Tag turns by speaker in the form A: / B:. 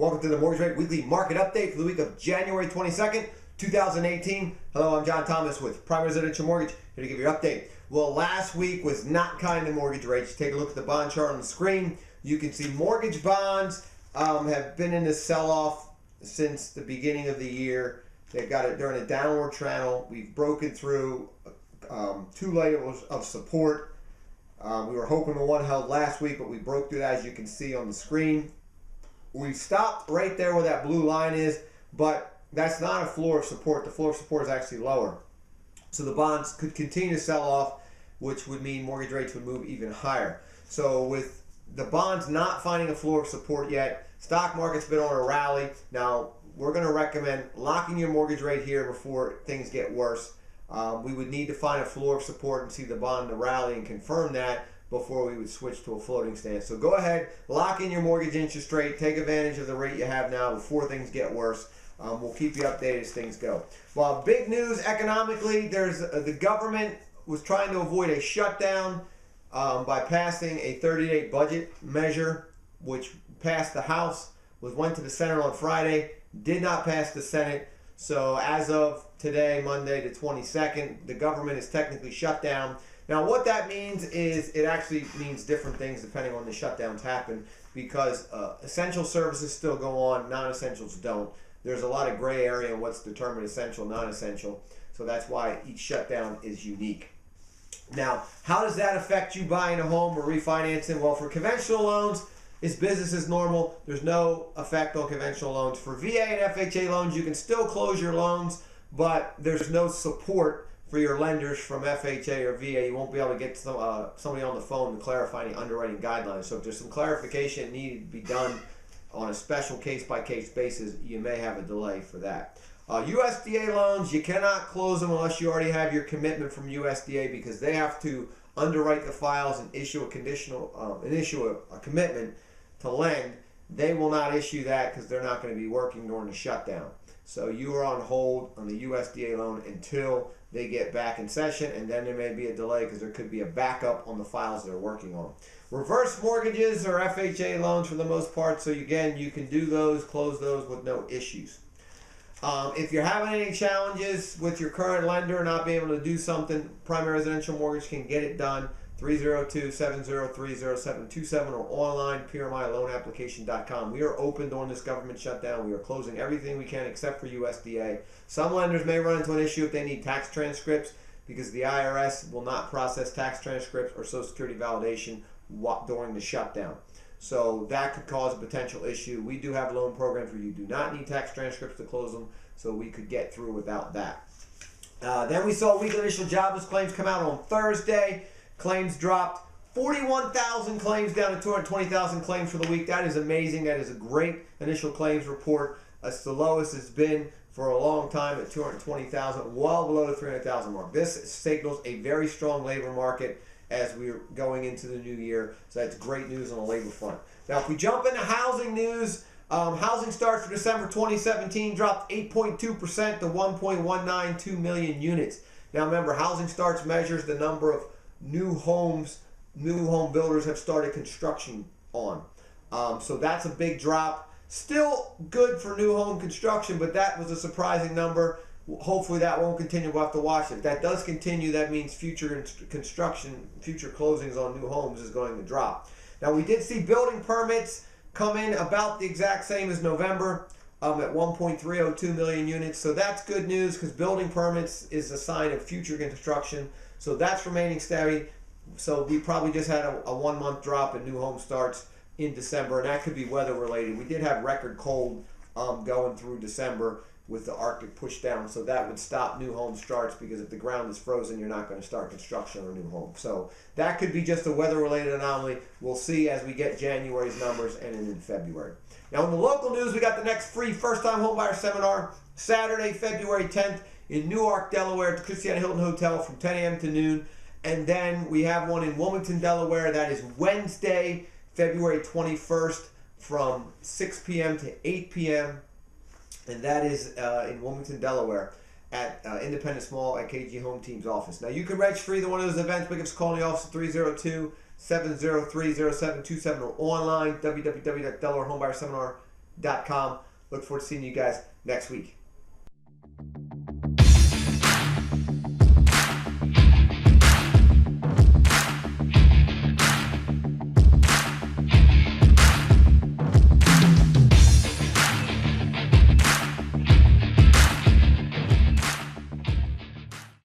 A: Welcome to the Mortgage Rate Weekly Market Update for the week of January 22nd, 2018. Hello, I'm John Thomas with Prime Residential Mortgage, here to give you an update. Well, last week was not kind to mortgage rates. Take a look at the bond chart on the screen. You can see mortgage bonds have been in this sell-off since the beginning of the year. They're in a downward channel. We've broken through two levels of support. We were hoping the one held last week, but we broke through that, as you can see on the screen. We stopped right there where that blue line is, but that's not a floor of support. The floor of support is actually lower. So the bonds could continue to sell off, which would mean mortgage rates would move even higher. So with the bonds not finding a floor of support yet, stock market's been on a rally. Now, we're going to recommend locking your mortgage rate here before things get worse. We would need to find a floor of support and see the bond to rally and confirm that before we would switch to a floating stance. So go ahead, lock in your mortgage interest rate, take advantage of the rate you have now before things get worse. We'll keep you updated as things go. Well, big news economically, there's the government was trying to avoid a shutdown by passing a 30-day budget measure, which passed the House, went to the Senate on Friday, did not pass the Senate. So as of today, Monday the 22nd, the government is technically shut down. Now what that means is it actually means different things depending on the shutdowns happen, because essential services still go on, non-essentials don't. There's a lot of gray area in what's determined essential, non-essential. So that's why each shutdown is unique. Now, how does that affect you buying a home or refinancing? Well, for conventional loans, it's business as normal. There's no effect on conventional loans. For VA and FHA loans, you can still close your loans, but there's no support for your lenders from FHA or VA. You won't be able to get somebody on the phone to clarify any underwriting guidelines. So if there's some clarification needed to be done on a special case-by-case basis, you may have a delay for that. USDA loans, you cannot close them unless you already have your commitment from USDA, because they have to underwrite the files and issue a commitment to lend. They will not issue that because they're not going to be working during the shutdown. So you are on hold on the USDA loan until they get back in session, and then there may be a delay because there could be a backup on the files they're working on. Reverse mortgages or FHA loans for the most part, so again, you can do those, close those with no issues. If you're having any challenges with your current lender not being able to do something, Primary Residential Mortgage can get it done. 302-703-0727 or online, PRMILoanApplication.com. We are open during this government shutdown. We are closing everything we can except for USDA. Some lenders may run into an issue if they need tax transcripts, because the IRS will not process tax transcripts or Social Security validation during the shutdown. So that could cause a potential issue. We do have loan programs where you do not need tax transcripts to close them, so we could get through without that. Then we saw weekly initial jobless claims come out on Thursday. Claims dropped 41,000 claims down to 220,000 claims for the week. That is amazing. That is a great initial claims report. It's the lowest it's been for a long time at 220,000, well below the 300,000 mark. This signals a very strong labor market as we're going into the new year. So that's great news on the labor front. Now, if we jump into housing news, housing starts for December 2017 dropped 8.2% to 1.192 million units. Now, remember, housing starts measures the number of new home builders have started construction on. So that's a big drop. Still good for new home construction, but that was a surprising number. Hopefully that won't continue. We'll have to watch it. If that does continue, that means future construction, future closings on new homes is going to drop. Now, we did see building permits come in about the exact same as November, at 1.302 million units. So that's good news, because building permits is a sign of future construction. So that's remaining steady. So we probably just had a 1 month drop in new home starts in December, and that could be weather related. We did have record cold going through December with the Arctic push down, so that would stop new home starts, because if the ground is frozen, you're not going to start construction on a new home. So that could be just a weather related anomaly. We'll see as we get January's numbers and in February. Now, in the local news, we got the next free first-time homebuyer seminar Saturday, February 10th in Newark, Delaware, at the Christiana Hilton Hotel from 10 a.m. to noon. And then we have one in Wilmington, Delaware. That is Wednesday, February 21st from 6 p.m. to 8 p.m. And that is in Wilmington, Delaware at Independence Mall at KG Home Team's office. Now, you can register for either one of those events. Pick up a call in the office at 302-703-0727 or online, www.delawarehomebuyerSeminar.com. homebuyer.com. Look forward to seeing you guys next week.